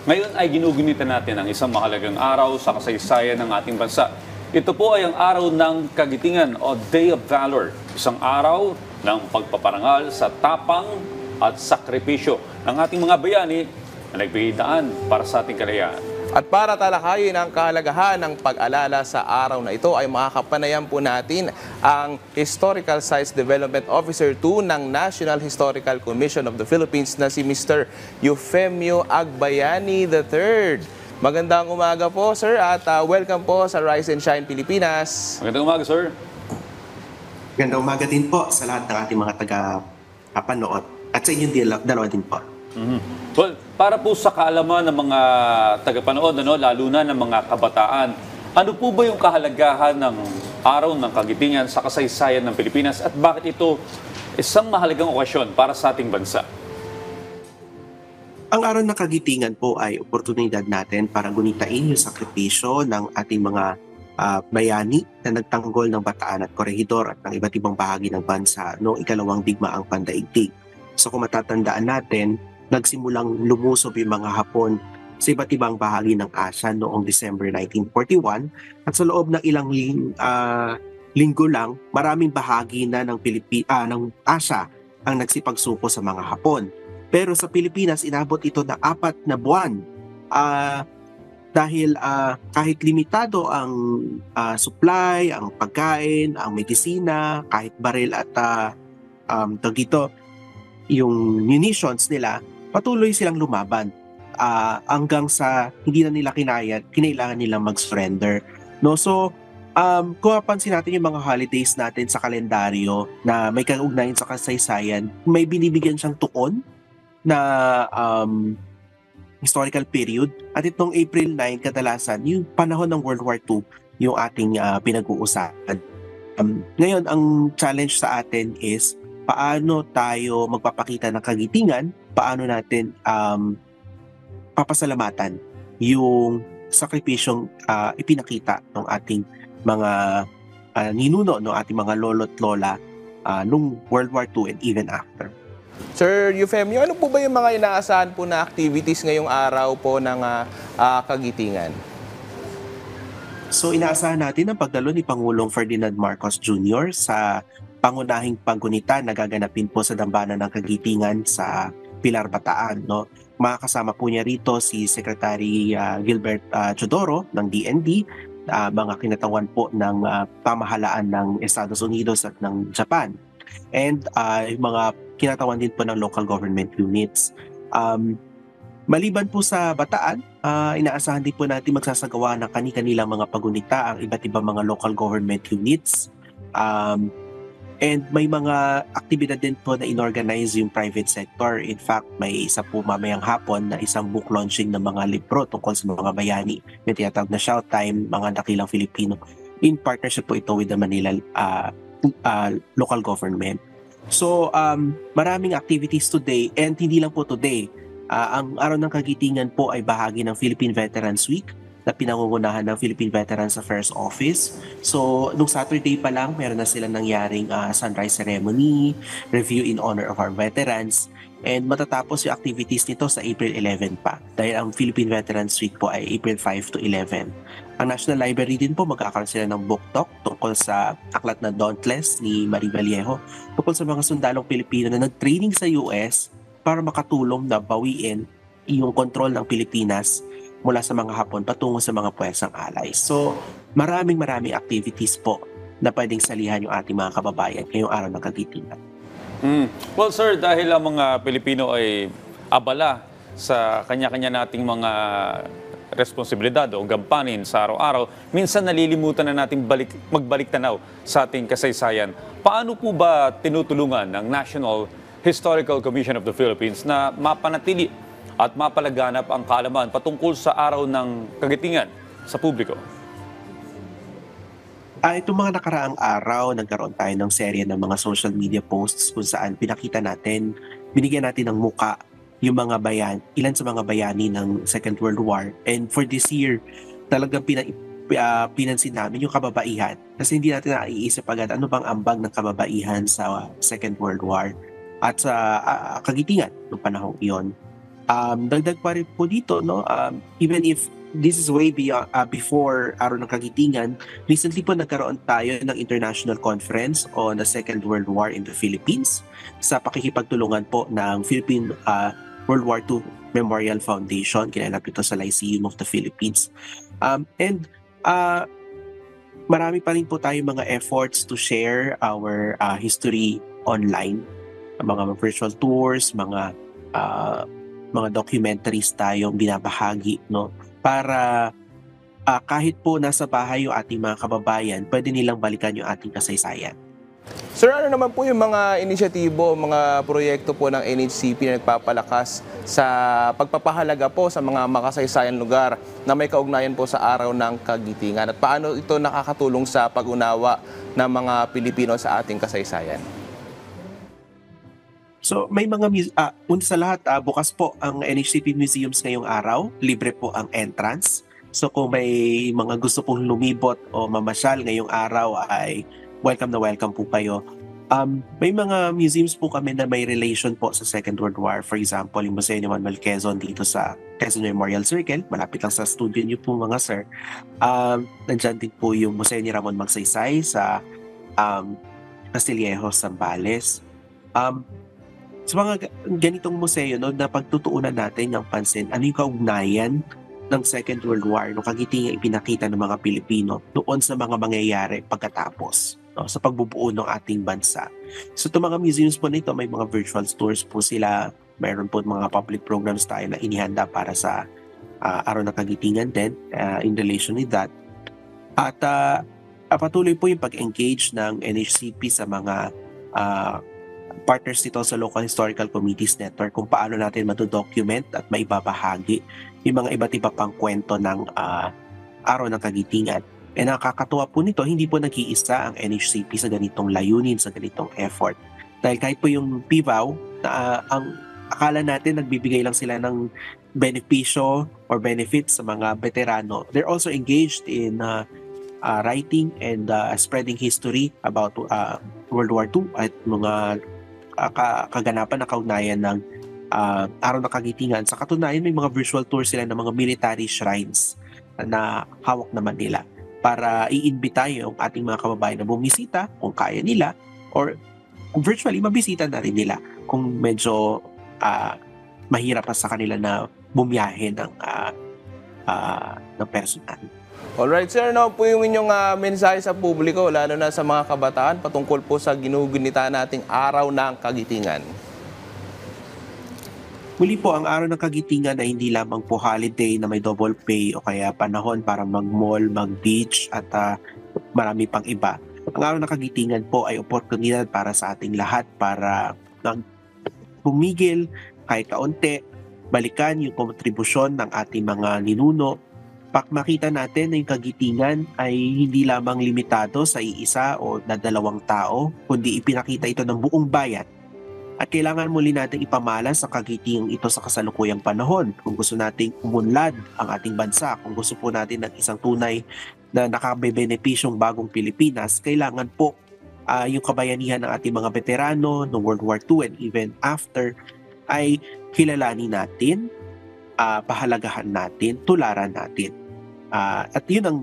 Ngayon ay ginugunita natin ang isang mahalagang araw sa kasaysayan ng ating bansa. Ito po ay ang araw ng Kagitingan o Day of Valor, isang araw ng pagpaparangal sa tapang at sakripisyo ng ating mga bayani na nagbigay daan para sa ating kalayaan. At para talakayin ang kahalagahan ng pag-alala sa araw na ito ay makakapanayan po natin ang Historical Sites Development Officer 2 ng National Historical Commission of the Philippines na si Mr. Eufemio Agbayani III. Magandang umaga po, sir, at welcome po sa Rise and Shine Pilipinas. Magandang umaga, sir. Magandang umaga din po sa lahat ng ating mga taga-panood at sa inyong dalawa din po. Well, para po sa kaalaman ng mga tagapanood, lalo na ng mga kabataan, ano po ba yung kahalagahan ng Araw ng Kagitingan sa kasaysayan ng Pilipinas at bakit ito isang mahalagang okasyon para sa ating bansa? Ang Araw ng Kagitingan po ay oportunidad natin para gunitain yung sakripisyo ng ating mga bayani na nagtanggol ng Bataan at Corregidor at ng iba't ibang bahagi ng bansa noong ikalawang digmaang pandaigdig. So kung matatandaan natin, nagsimulang lumusob yung mga Hapon sa iba't ibang bahagi ng Asia noong December 1941 at sa loob ng ilang linggo lang, maraming bahagi na ng Asia ang nagsipagsuko sa mga Hapon. Pero sa Pilipinas, inabot ito na 4 na buwan dahil kahit limitado ang supply, ang pagkain, ang medisina, kahit baril at yung munitions nila, patuloy silang lumaban hanggang sa hindi na nila kinailangan nilang mag-surrender. No? So, kung mapansin natin yung mga holidays natin sa kalendaryo na may kaugnayan sa kasaysayan, may binibigyan siyang tuon na historical period. At itong April 9, kadalasan, yung panahon ng World War II, yung ating pinag-uusapan. Ngayon, ang challenge sa atin is paano tayo magpapakita ng kagitingan, paano natin papasalamatan yung sakripisyong ipinakita ng ating mga ninuno, ng ating mga lolo't lola nung World War II and even after. Sir Eufemio, ano po ba yung mga inaasahan po na activities ngayong araw po ng Kagitingan? So inaasahan natin ang pagdalo ni Pangulong Ferdinand Marcos Jr. sa pangunahing paggunita na gaganapin po sa Dambana ng Kagitingan sa Pilar, Bataan. No? Makakasama po niya rito si Secretary Gilbert Chodoro ng DND, mga kinatawan po ng pamahalaan ng Estados Unidos at ng Japan. And yung mga kinatawan din po ng local government units. Maliban po sa Bataan, inaasahan din po natin magsasagawa ng kani-kanilang mga pagunita ang iba't ibang mga local government units. And may mga aktibidad din po na inorganize yung private sector. In fact, may isa po mamayang hapon na isang book launching ng mga libro tungkol sa mga bayani. May tinatawag na Shout Time, mga dakilang Filipino. In partnership po ito with the Manila local government. So, maraming activities today and hindi lang po today. Ang Araw ng Kagitingan po ay bahagi ng Philippine Veterans Week na pinangungunahan ng Philippine Veterans Affairs Office. So, nung Saturday pa lang, meron na silang nangyaring sunrise ceremony, review in honor of our veterans, and matatapos yung activities nito sa April 11 pa. Dahil ang Philippine Veterans Week po ay April 5 to 11. Ang National Library din po, magkakaroon sila ng book talk tungkol sa aklat na Dauntless ni Marie Vallejo, tungkol sa mga sundalong Pilipino na nag-training sa US para makatulong na bawiin yung kontrol ng Pilipinas mula sa mga Hapon patungo sa mga puwersang allies. So, maraming activities po na pwedeng salihan yung ating mga kababayan ngayong Araw ng Kagitingan. Well, sir, dahil ang mga Pilipino ay abala sa kanya-kanya nating mga responsibilidad o gampanin sa araw-araw, minsan nalilimutan na nating magbalik tanaw sa ating kasaysayan. Paano po ba tinutulungan ng National Historical Commission of the Philippines na mapanatili at mapalaganap ang kaalaman patungkol sa Araw ng Kagitingan sa publiko? Itong mga nakaraang araw, nagkaroon tayo ng serye ng mga social media posts kung saan pinakita natin, binigyan natin ng muka yung mga ilan sa mga bayani ng Second World War. And for this year, talagang pinansin namin yung kababaihan. Kasi hindi natin naiisip agad ano bang ambag ng kababaihan sa Second World War at sa Kagitingan noong panahong iyon. Dagdag pa rin po dito, no, even if this is way beyond, before Araw ng Kagitingan, recently po nagkaroon tayo ng international conference on the Second World War in the Philippines sa pakikipagtulungan po ng Philippine World War II Memorial Foundation. Kinalap ito sa Lyceum of the Philippines. And marami pa rin po tayo mga efforts to share our history online. Mga virtual tours, mga documentaries tayong binabahagi, no, para kahit po nasa bahay yung ating mga kababayan, pwede nilang balikan yung ating kasaysayan. Sir, ano naman po yung mga inisyatibo, mga proyekto po ng NHCP na nagpapalakas sa pagpapahalaga po sa mga makasaysayan lugar na may kaugnayan po sa Araw ng Kagitingan? At paano ito nakakatulong sa pag-unawa ng mga Pilipino sa ating kasaysayan? So may mga una sa lahat, bukas po ang NHCP Museums ngayong araw, libre po ang entrance. So kung may mga gusto pong lumibot o mamasyal ngayong araw ay welcome na welcome po kayo. May mga museums po kami na may relation po sa Second World War. For example, yung Museo ni Manuel Quezon dito sa Quezon Memorial Circle, malapit lang sa studio niyo po mga sir. Nandyan din po yung Museo ni Ramon Magsaysay sa Castillejos, Zambales. Sa mga ganitong museo, no, na pagtutuunan natin ng pansin, ano yung kaugnayan ng Second World War, no, kagitingan ipinakita ng mga Pilipino doon sa mga mangyayari pagkatapos, no, sa pagbubuo ng ating bansa. So itong mga museums po nito, may mga virtual tours po sila, mayroon po mga public programs tayo na inihanda para sa Araw ng Kagitingan din in relation with that. At patuloy po yung pag-engage ng NHCP sa mga partners nito sa Local Historical Committees Network kung paano natin madodocument at maibabahagi yung mga iba't iba pang kwento ng Araw ng Kagitingan. E nakakatuwa po nito, hindi po nag-iisa ang NHCP sa ganitong layunin, sa ganitong effort. Dahil kahit po yung PIVAW, ang akala natin nagbibigay lang sila ng benepisyo or benefits sa mga veterano, they're also engaged in writing and spreading history about World War II at mga kaganapan na kaugnayan ng Araw ng Kagitingan. Sa katunayan, may mga virtual tours sila ng mga military shrines na hawak naman nila para iimbita yung ating mga kababayan na bumisita kung kaya nila, or virtually mabisita na rin nila kung medyo mahirap pa sa kanila na bumiyahe ng personal. Alright sir, ano po yung inyong mensahe sa publiko, lalo na sa mga kabataan patungkol po sa ginugunita nating Araw ng Kagitingan? Muli po, ang Araw ng Kagitingan ay hindi lamang po holiday na may double pay o kaya panahon para mag-mall, mag-beach at marami pang iba. Ang Araw ng Kagitingan po ay oportunidad para sa ating lahat para bumigil kahit kaunti, balikan yung kontribusyon ng ating mga ninuno. Makita natin na yung kagitingan ay hindi lamang limitado sa iisa o dalawang tao, kundi ipinakita ito ng buong bayan. At kailangan muli natin ipamalas ang kagitingang ito sa kasalukuyang panahon. Kung gusto nating umunlad ang ating bansa, kung gusto po natin ng isang tunay na nakabebenepisyong bagong Pilipinas, kailangan po yung kabayanihan ng ating mga veterano ng World War II and even after ay kilalanin natin, pahalagahan natin, tularan natin. At yun ang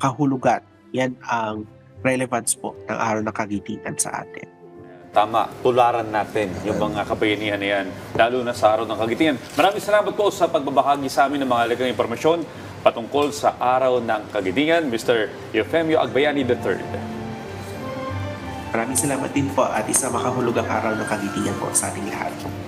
kahulugan, yan ang relevance po ng Araw ng Kagitingan sa atin. Tama, tularan natin yung mga kabayanihan na yan, lalo na sa Araw ng Kagitingan. Maraming salamat po sa pagbabahagi sa amin ng mga halagang impormasyon patungkol sa Araw ng Kagitingan, Mr. Eufemio Agbayani III. Maraming salamat din po at isang makahulugang Araw ng Kagitingan po sa ating lahat.